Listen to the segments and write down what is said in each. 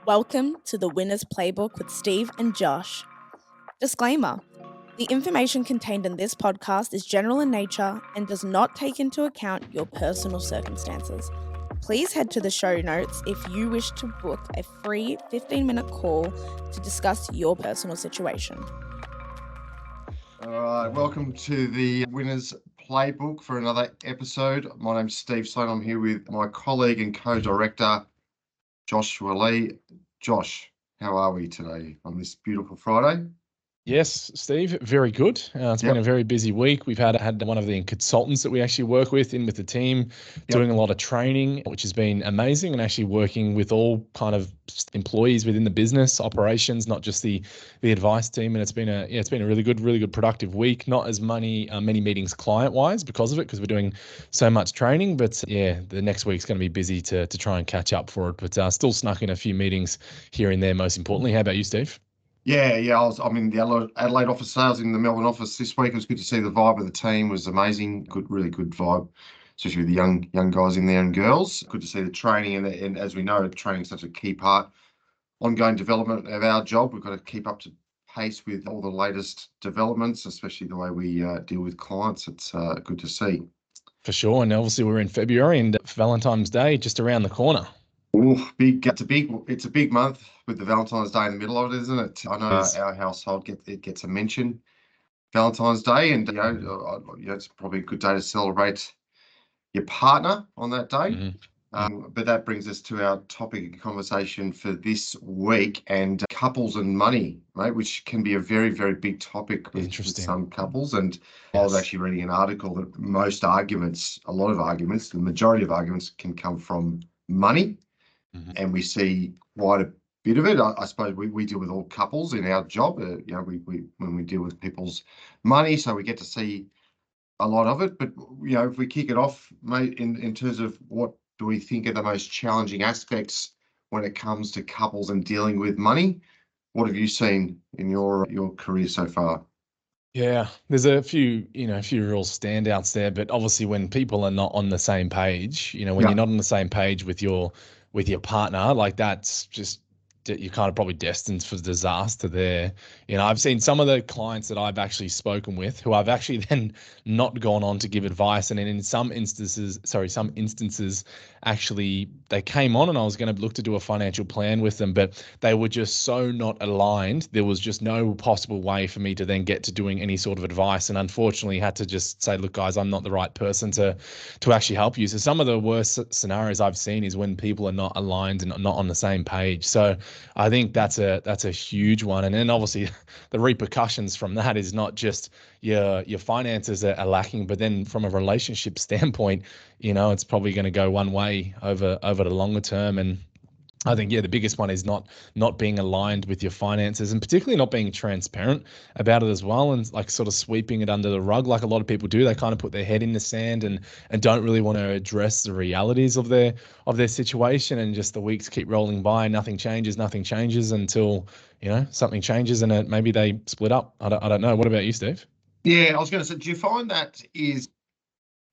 Welcome to the Winner's Playbook with Steve and Josh. Disclaimer: the information contained in this podcast is general in nature and does not take into account your personal circumstances. Please head to the show notes if you wish to book a free 15-minute call to discuss your personal situation. All right, welcome to the Winner's Playbook for another episode. My name's Steve Sloan. I'm here with my colleague and co-director, Joshua Lee. Josh, how are we today on this beautiful Friday? Yes, Steve, very good. It's been a very busy week. We've had one of the consultants that we actually work with in with the team doing a lot of training, which has been amazing, and actually working with all kind of employees within the business operations, not just the advice team. And it's been a really good productive week. Not as many meetings client wise because of it, because we're doing so much training. But yeah, the next week's going to be busy to try and catch up for it. But still snuck in a few meetings here and there. Most importantly, how about you, Steve? Yeah. I'm in the Adelaide office sales in the Melbourne office this week. It was good to see the vibe of the team was amazing. Really good vibe, especially with the young guys in there and girls. Good to see the training, and as we know, training is such a key part, ongoing development of our job. We've got to keep up to pace with all the latest developments, especially the way we deal with clients. It's good to see. For sure, and obviously we're in February and Valentine's Day just around the corner. Ooh, it's a big month with the Valentine's Day in the middle of it, isn't it? I know our household gets a mention Valentine's Day, and it's probably a good day to celebrate your partner on that day. Mm-hmm. But that brings us to our topic of conversation for this week, and couples and money, right? Which can be a very, very big topic with some couples. And I was actually reading an article that the majority of arguments can come from money. Mm-hmm. And we see quite a bit of it. I suppose we deal with all couples in our job. When we deal with people's money, so we get to see a lot of it. But if we kick it off, mate, in terms of what do we think are the most challenging aspects when it comes to couples and dealing with money? What have you seen in your career so far? Yeah, there's a few real standouts there. But obviously, when people are not on the same page, when you're not on the same page with your partner, like that's just, you're kind of probably destined for disaster there. I've seen some of the clients that I've actually spoken with who I've actually then not gone on to give advice. And then in some instances, actually they came on and I was going to look to do a financial plan with them, but they were just so not aligned. There was just no possible way for me to then get to doing any sort of advice. And unfortunately had to just say, look, guys, I'm not the right person to actually help you. So some of the worst scenarios I've seen is when people are not aligned and not on the same page. So I think that's a huge one. And then obviously the repercussions from that is not just your finances are lacking, but then from a relationship standpoint, it's probably going to go one way over the longer term. And I think, the biggest one is not being aligned with your finances, and particularly not being transparent about it as well, and like sort of sweeping it under the rug like a lot of people do. They kind of put their head in the sand and don't really want to address the realities of their situation, and just the weeks keep rolling by, nothing changes until something changes and maybe they split up. I don't know. What about you, Steve? Yeah, I was going to say, do you find that is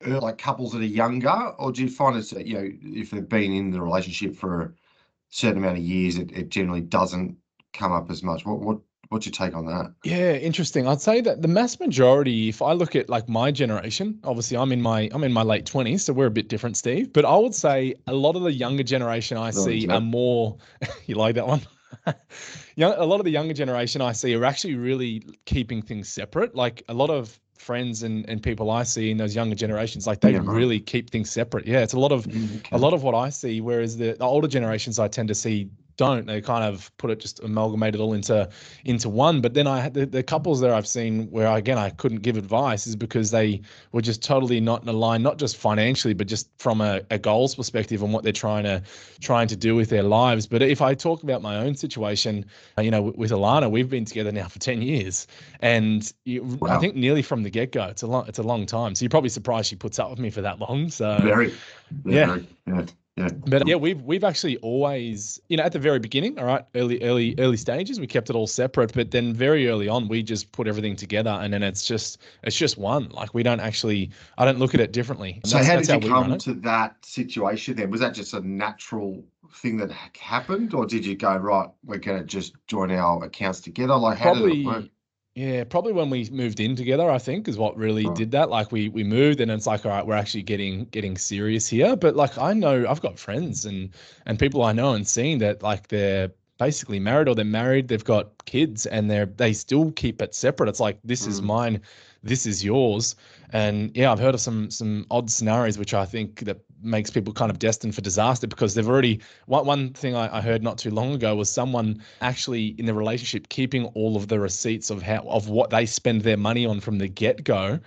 like couples that are younger, or do you find it's if they've been in the relationship for a certain amount of years, it generally doesn't come up as much? What's your take on that? Yeah, interesting. I'd say that the mass majority, if I look at like my generation, obviously I'm in my late 20s, so we're a bit different, Steve. But I would say a lot of the younger generation I see are more you like that one? A lot of the younger generation I see are actually really keeping things separate. Like a lot of friends and people I see in those younger generations, like they really keep things separate. Yeah, it's a lot of what I see, whereas the older generations I tend to see don't. They kind of put it, just amalgamate it all into one. But then I had the couples there I've seen where again I couldn't give advice is because they were just totally not aligned, not just financially, but just from a goals perspective and what they're trying to do with their lives. But if I talk about my own situation, with Alana, we've been together now for 10 years, and I think nearly from the get-go, it's a long time. So you're probably surprised she puts up with me for that long. So very. Yeah. But we've actually always, at the very beginning, all right, early stages, we kept it all separate. But then very early on, we just put everything together, and then it's just one. Like I don't look at it differently. So how did you come to that situation then? Was that just a natural thing that happened, or did you go, right, we're going to just join our accounts together? Like, how did it work? Yeah, probably when we moved in together, I think, is what really did that. Like we moved, and it's like, all right, we're actually getting serious here. But like I know I've got friends and people I know and seeing that like they're basically married or they're married, they've got kids, and they still keep it separate. It's like, this is mine, this is yours. And yeah, I've heard of some odd scenarios which I think that makes people kind of destined for disaster, because they've already, one thing I heard not too long ago was someone actually in the relationship keeping all of the receipts of what they spend their money on from the get-go.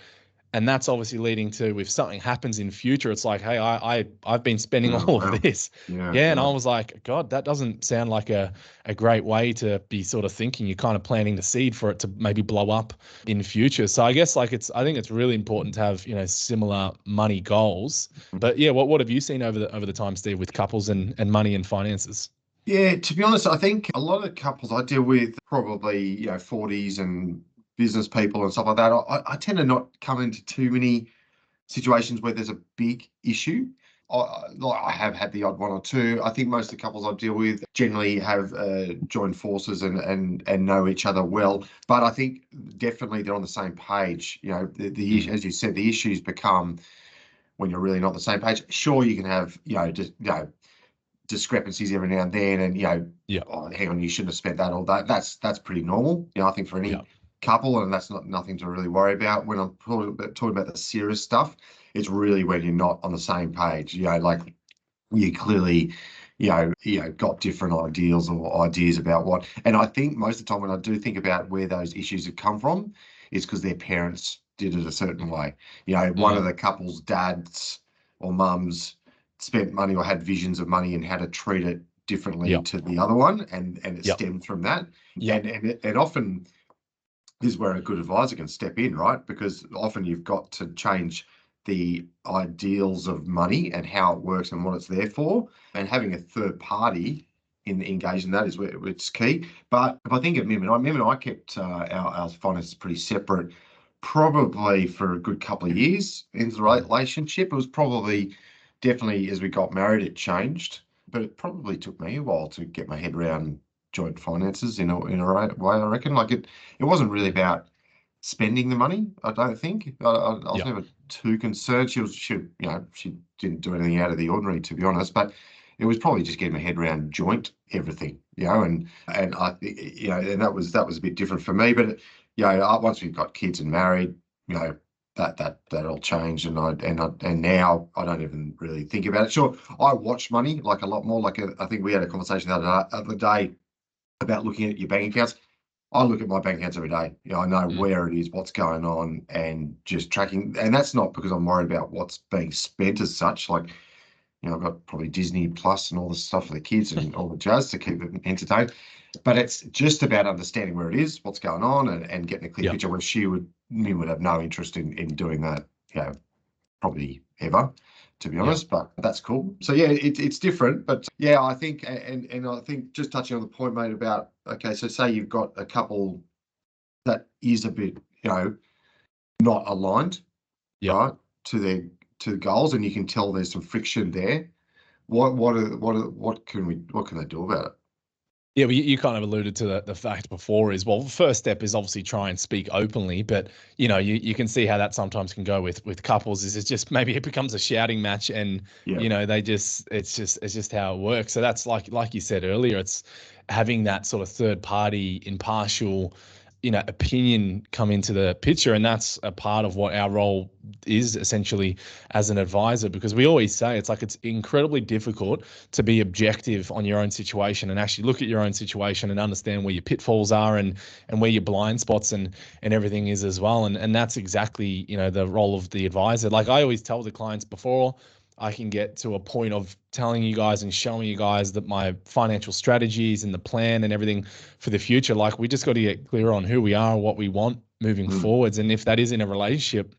And that's obviously leading to, if something happens in future, it's like, hey, I've been spending all of this. Yeah. And I was like, God, that doesn't sound like a great way to be sort of thinking. You're kind of planting the seed for it to maybe blow up in future. So I guess like I think it's really important to have, similar money goals. But yeah, what have you seen over the time, Steve, with couples and money and finances? Yeah, to be honest, I think a lot of couples I deal with, probably 40s and business people and stuff like that, I tend to not come into too many situations where there's a big issue. I have had the odd one or two. I think most of the couples I deal with generally have joined forces and know each other well. But I think definitely they're on the same page. As you said, the issues become when you're really not on the same page. Sure, you can have discrepancies every now and then, and oh, hang on, you shouldn't have spent that or that. That's pretty normal. I think for any couple, and that's nothing to really worry about. When I'm talking about the serious stuff, it's really when you're not on the same page. Like you clearly got different ideals or ideas about what. And I think most of the time when I do think about where those issues have come from, is because their parents did it a certain way. One of the couple's dads or mums spent money or had visions of money and how to treat it differently to the other one, and it stemmed from that. And often this is where a good advisor can step in, right? Because often you've got to change the ideals of money and how it works and what it's there for, and having a third party engaged in that is where it's key. But if I think of Mim and I kept our finances pretty separate, probably for a good couple of years into the relationship. It was probably definitely as we got married, it changed, but it probably took me a while to get my head around joint finances in a way. I reckon, like it wasn't really about spending the money. I don't think I was never too concerned. She didn't do anything out of the ordinary, to be honest, but it was probably just getting my head around joint everything, and I, and that was a bit different for me. But once we got kids and married, that all changed, and now I don't even really think about it. Sure, I watch money like a lot more. Like I think we had a conversation the other day about looking at your bank accounts. I look at my bank accounts every day. I know where it is, what's going on, and just tracking. And that's not because I'm worried about what's being spent as such. Like, I've got probably Disney Plus and all the stuff for the kids and all the jazz to keep them entertained. But it's just about understanding where it is, what's going on, and getting a clear picture. Where Mim would have no interest in doing that, probably ever, to be honest. But that's cool. So yeah, it's different. But yeah, I think, and I think just touching on the point made about, okay, so say you've got a couple that is a bit, not aligned, right, to the goals, and you can tell there's some friction there. What can they do about it? Yeah, well, you kind of alluded to the fact before is, well, the first step is obviously try and speak openly, but you can see how that sometimes can go with couples. Is it's just maybe it becomes a shouting match, and it's just how it works. So that's like you said earlier, it's having that sort of third party impartial opinion come into the picture. And that's a part of what our role is essentially as an advisor, because we always say it's incredibly difficult to be objective on your own situation and actually look at your own situation and understand where your pitfalls are and where your blind spots and everything is as well. And that's exactly, the role of the advisor. Like I always tell the clients before I can get to a point of telling you guys and showing you guys that my financial strategies and the plan and everything for the future, like we just got to get clear on who we are, what we want moving forwards. And if that is in a relationship,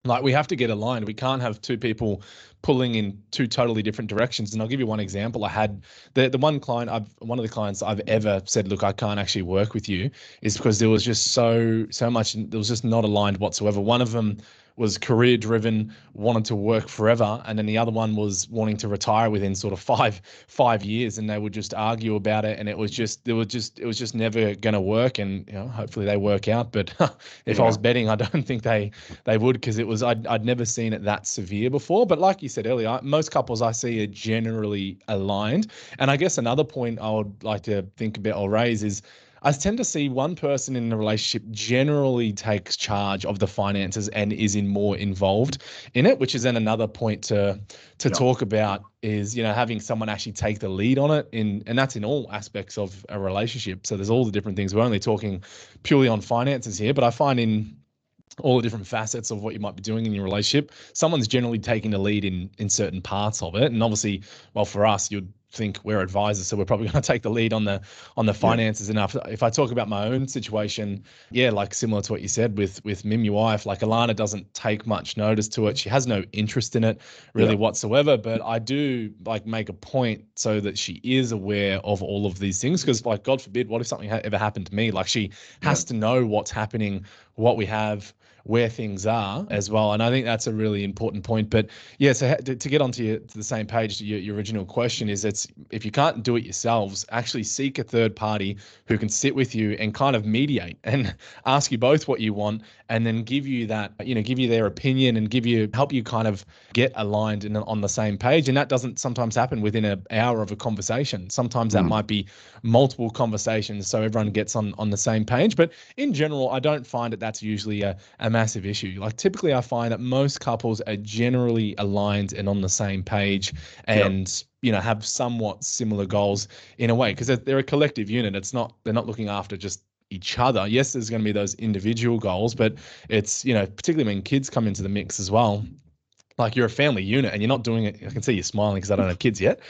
like we have to get aligned. We can't have two people pulling in two totally different directions. And I'll give you one example. I had one of the clients I've ever said, look, I can't actually work with you, is because there was just so much, there was just not aligned whatsoever. One of them was career driven, wanted to work forever, and then the other one was wanting to retire within sort of five years, and they would just argue about it, and it was just never going to work. And hopefully they work out, but if I was betting, I don't think they would, because I'd never seen it that severe before. But like you said earlier, most couples I see are generally aligned. And I guess another point I would like to think about or raise is, I tend to see one person in the relationship generally takes charge of the finances and is more involved in it, which is then another point to talk about, is, having someone actually take the lead on it, and that's in all aspects of a relationship. So there's all the different things. We're only talking purely on finances here, but I find in all the different facets of what you might be doing in your relationship, someone's generally taking the lead in certain parts of it. And obviously, well, for us, you'd think we're advisors, so we're probably going to take the lead on the finances. And if I talk about my own situation, like similar to what you said with Mim, your wife, like Alana doesn't take much notice to it. She has no interest in it really whatsoever. But I do like make a point so that she is aware of all of these things, because like, God forbid, what if something ever happened to me? Like, she has to know what's happening, what we have, where things are as well. And I think that's a really important point. But so to get onto to the same page, your original question is, if you can't do it yourselves, actually seek a third party who can sit with you and kind of mediate and ask you both what you want, and then give you that, give you their opinion and help you kind of get aligned and on the same page. And that doesn't sometimes happen within an hour of a conversation. Sometimes that might be multiple conversations, so everyone gets on the same page. But in general, I don't find that's usually a massive issue. Like, typically I find that most couples are generally aligned and on the same page, and have somewhat similar goals in a way, because they're a collective unit. They're not looking after just each other. Yes, there's going to be those individual goals, but it's, particularly when kids come into the mix as well. Like, you're a family unit, and you're not doing it. I can see you smiling because I don't have kids yet,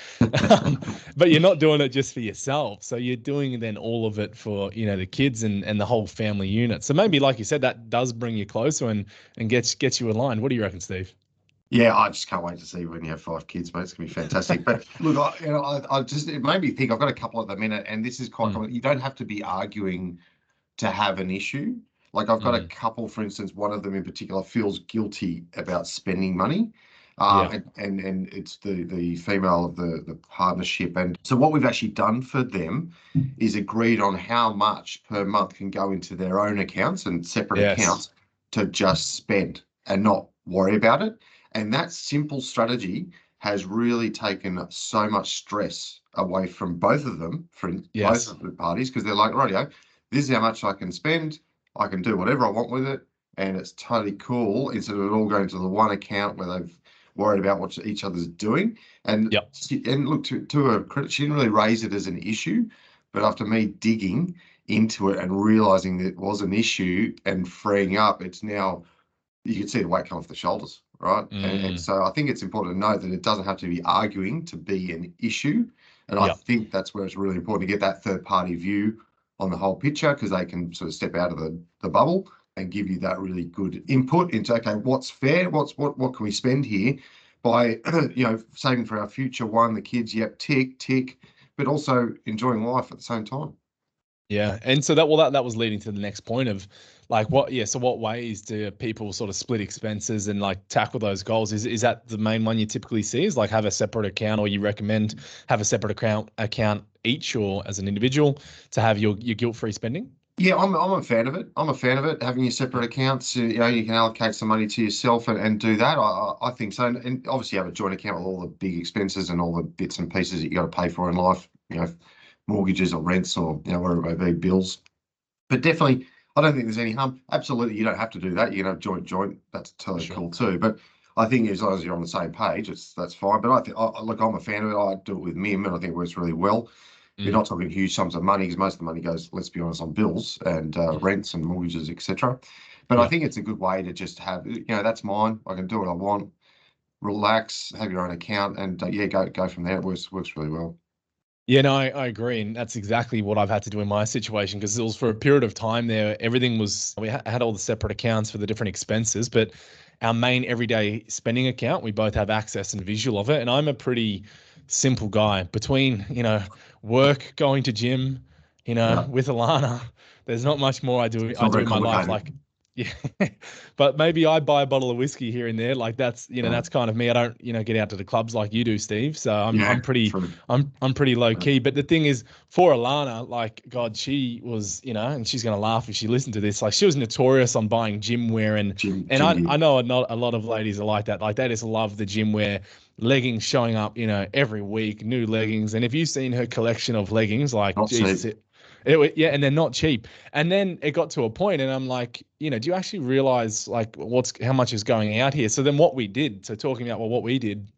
but you're not doing it just for yourself. So you're doing then all of it for, the kids and the whole family unit. So maybe, like you said, that does bring you closer and gets you aligned. What do you reckon, Steve? Yeah, I just can't wait to see when you have 5 kids, mate. It's gonna be fantastic. But look, it made me think. I've got a couple at the minute, and this is quite common. You don't have to be arguing to have an issue. Like, I've got a couple, for instance, one of them in particular feels guilty about spending money. And it's the female of the partnership. And so what we've actually done for them is agreed on how much per month can go into their own accounts and separate accounts to just spend and not worry about it. And that simple strategy has really taken so much stress away from both of them, both of the parties, because they're like, rightio, this is how much I can spend. I can do whatever I want with it, and it's totally cool, instead of it all going to the one account where they've worried about what each other's doing. And look, to her credit, she didn't really raise it as an issue, but after me digging into it and realizing that it was an issue and freeing up, it's now, you can see the weight come off the shoulders, right? And so I think it's important to note that it doesn't have to be arguing to be an issue. And I think that's where it's really important to get that third party view on the whole picture, because they can sort of step out of the bubble and give you that really good input into, okay, what's fair, what can we spend here by saving for our future, the kids, tick, but also enjoying life at the same time. Yeah. And so that was leading to the next point of like, so what ways do people sort of split expenses and like tackle those goals? Is that the main one you typically see, is like have a separate account, or you recommend have a separate account each, or as an individual, to have your guilt-free spending? Yeah, I'm a fan of it. Having your separate accounts, you can allocate some money to yourself and do that. I think so. And obviously have a joint account with all the big expenses and all the bits and pieces that you got to pay for in life, mortgages or rents or, whatever it may be, bills. But definitely, I don't think there's any harm. Absolutely, you don't have to do that. You can have joint. That's totally cool too. But I think as long as you're on the same page, that's fine. But I think, I'm a fan of it. I do it with Mim, and I think it works really well. You're not talking huge sums of money, because most of the money goes, let's be honest, on bills and rents and mortgages, etc. But I think it's a good way to just have, that's mine. I can do what I want. Relax, have your own account, and go from there. It works really well. Yeah, no, I agree. And that's exactly what I've had to do in my situation, because it was for a period of time there, we had all the separate accounts for the different expenses, but our main everyday spending account, we both have access and visual of it. And I'm a pretty simple guy. Between, work, going to gym, with Alana, there's not much more I do in my life. Like, Yeah, but maybe I buy a bottle of whiskey here and there. Like that's, that's kind of me. I don't, get out to the clubs like you do, Steve. So I'm pretty, true. I'm pretty low key. But the thing is, for Alana, like God, she was, and she's gonna laugh if she listened to this. Like she was notorious on buying gym wear, and Gym I know not a lot of ladies are like that. Like they just love the gym wear, leggings showing up, every week, new leggings. And if you've seen her collection of leggings, like Not Jesus, cheap. yeah, and they're not cheap. And then it got to a point, and I'm like, do you actually realize like how much is going out here? So then what we did, so talking about what we did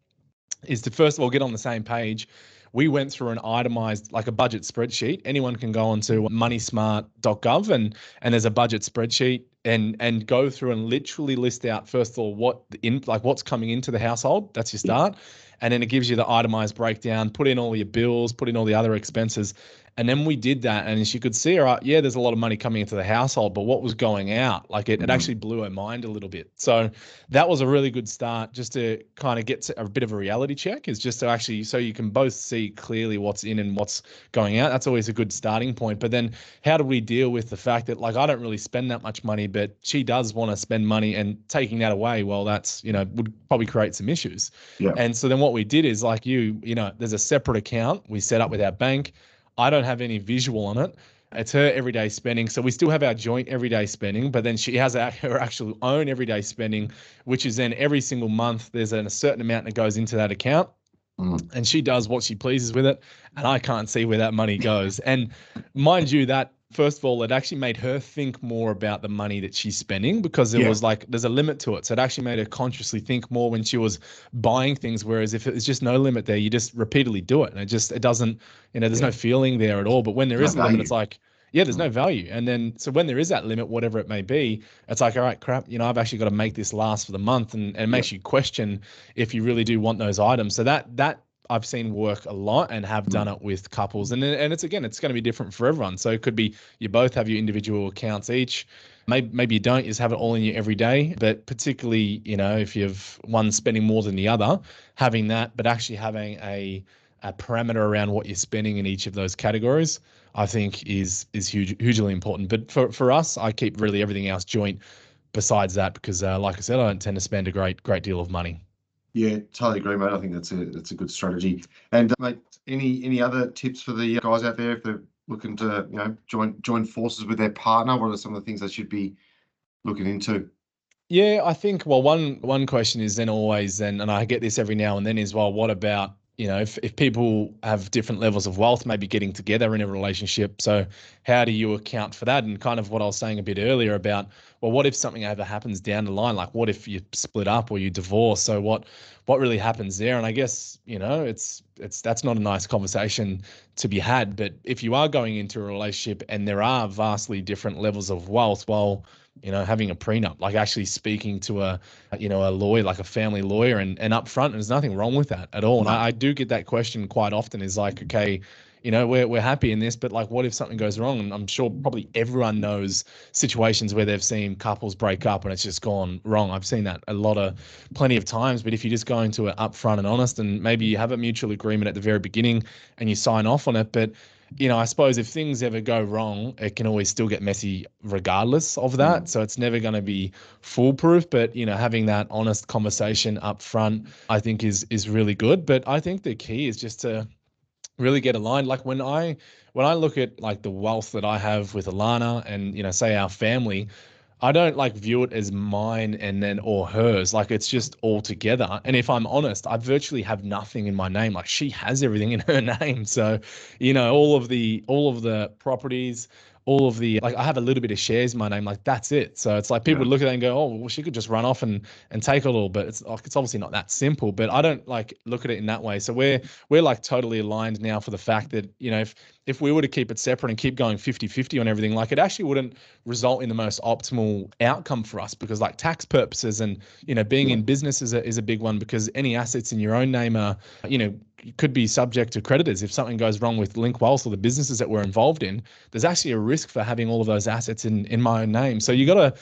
is to first of all get on the same page. We went through an itemized, like a budget spreadsheet. Anyone can go onto moneysmart.gov and there's a budget spreadsheet and go through and literally list out first of all what's coming into the household. That's your start. And then it gives you the itemized breakdown, put in all your bills, put in all the other expenses. And then we did that, and she could see, all right, yeah, there's a lot of money coming into the household, but what was going out? Like it actually blew her mind a little bit. So that was a really good start, just to kind of get to a bit of a reality check, is just to actually, so you can both see clearly what's in and what's going out. That's always a good starting point. But then how do we deal with the fact that like I don't really spend that much money, but she does want to spend money, and taking that away, well, that's, would probably create some issues. Yeah. And so then what we did is like there's a separate account we set up with our bank. I don't have any visual on it. It's her everyday spending. So we still have our joint everyday spending, but then she has her actual own everyday spending, which is then every single month there's a certain amount that goes into that account. And she does what she pleases with it, and I can't see where that money goes. And mind you, that first of all, it actually made her think more about the money that she's spending, because it was like there's a limit to it. So it actually made her consciously think more when she was buying things. Whereas if it's just no limit there, you just repeatedly do it, and it doesn't, there's no feeling there at all. But when there is a limit, it's like, yeah, there's no value. And then, so when there is that limit, whatever it may be, it's like, all right, crap, I've actually got to make this last for the month. And it makes you question if you really do want those items. So that I've seen work a lot, and have done it with couples. And it's going to be different for everyone. So it could be you both have your individual accounts each. Maybe you don't, you just have it all in your everyday. But particularly, if you've one spending more than the other, having that, but actually having a parameter around what you're spending in each of those categories, I think is hugely important. But for us, I keep really everything else joint besides that, because like I said, I don't tend to spend a great deal of money. Yeah, totally agree, mate. I think that's a good strategy. And mate, any other tips for the guys out there if they're looking to join forces with their partner? What are some of the things they should be looking into? Yeah, I think, well, one question is then always then, and I get this every now and then, is, well, what about, if people have different levels of wealth, maybe getting together in a relationship. So how do you account for that? And kind of what I was saying a bit earlier about, well, what if something ever happens down the line? Like what if you split up or you divorce? So what really happens there? And I guess, that's not a nice conversation to be had. But if you are going into a relationship and there are vastly different levels of wealth, well, having a prenup, like actually speaking to a lawyer, like a family lawyer, and upfront, and there's nothing wrong with that at all. And I do get that question quite often, is like, okay, we're happy in this, but like, what if something goes wrong? And I'm sure probably everyone knows situations where they've seen couples break up and it's just gone wrong. I've seen that plenty of times. But if you just go into it upfront and honest, and maybe you have a mutual agreement at the very beginning and you sign off on it, but I suppose if things ever go wrong, it can always still get messy regardless of that. So it's never going to be foolproof. But, having that honest conversation up front, I think is really good. But I think the key is just to really get aligned. Like when I look at like the wealth that I have with Alana and, say our family, I don't like view it as mine and then or hers. Like it's just all together. And if I'm honest, I virtually have nothing in my name. Like she has everything in her name. So, all of the properties, all of the, like I have a little bit of shares in my name, like that's it. So it's like people would look at that and go, oh, well, she could just run off and take it all. But it's obviously not that simple. But I don't like look at it in that way. So we're like totally aligned now for the fact that, if we were to keep it separate and keep going 50-50 on everything, like it actually wouldn't result in the most optimal outcome for us, because like tax purposes and, being in business is a big one, because any assets in your own name are, could be subject to creditors. If something goes wrong with Link Wealth or the businesses that we're involved in, there's actually a risk for having all of those assets in my own name. So you gotta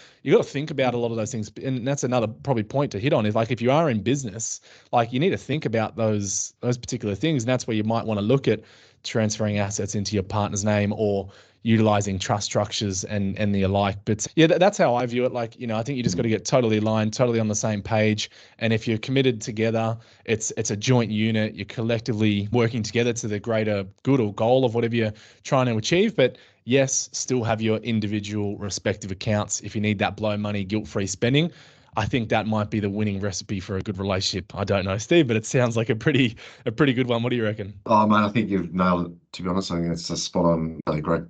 think about a lot of those things. And that's another probably point to hit on, is like, if you are in business, like you need to think about those particular things. And that's where you might want to look at transferring assets into your partner's name or utilizing trust structures and the alike. But yeah, that's how I view it. Like, I think you just got to get totally aligned, totally on the same page. And if you're committed together, it's a joint unit. You're collectively working together to the greater good or goal of whatever you're trying to achieve. But yes, still have your individual respective accounts. If you need that blow money, guilt-free spending, I think that might be the winning recipe for a good relationship. I don't know, Steve, but it sounds like a pretty good one. What do you reckon? Oh, man, I think you've nailed it. To be honest, I think it's a spot on. Really great.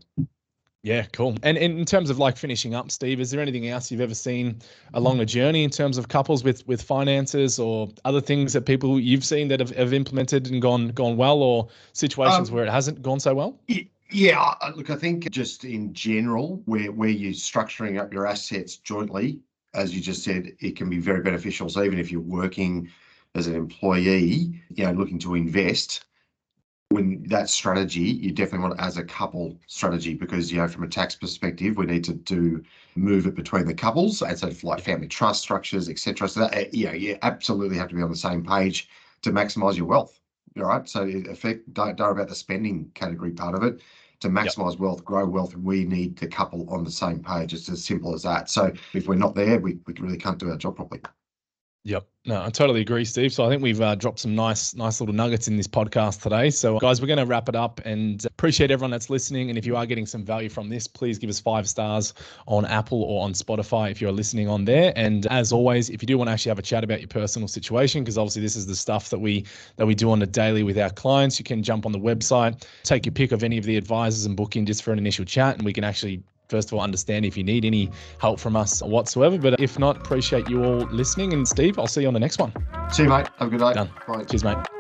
Yeah, cool. And in terms of like finishing up, Steve, is there anything else you've ever seen along the journey in terms of couples with finances or other things that people you've seen that have implemented and gone well, or situations where it hasn't gone so well? Yeah, look, I think just in general, where you're structuring up your assets jointly, as you just said, it can be very beneficial. So even if you're working as an employee, looking to invest, when that strategy, you definitely want it as a couple strategy, because, from a tax perspective, we need to move it between the couples. And so like family trust structures, etc. So that, you absolutely have to be on the same page to maximize your wealth. All right. So don't worry about the spending category part of it. To maximize wealth, grow wealth, we need the couple on the same page. It's as simple as that. So if we're not there, we really can't do our job properly. Yep. No, I totally agree, Steve. So I think we've dropped some nice little nuggets in this podcast today. So guys, we're going to wrap it up, and appreciate everyone that's listening. And if you are getting some value from this, please give us 5 stars on Apple or on Spotify if you're listening on there. And as always, if you do want to actually have a chat about your personal situation, because obviously this is the stuff that we do on the daily with our clients, you can jump on the website, take your pick of any of the advisors and book in just for an initial chat, and we can actually first of all understand if you need any help from us whatsoever. But if not, appreciate you all listening. And Steve, I'll see you on the next one. See you, mate. Have a good day. Done. Bye. Cheers, mate.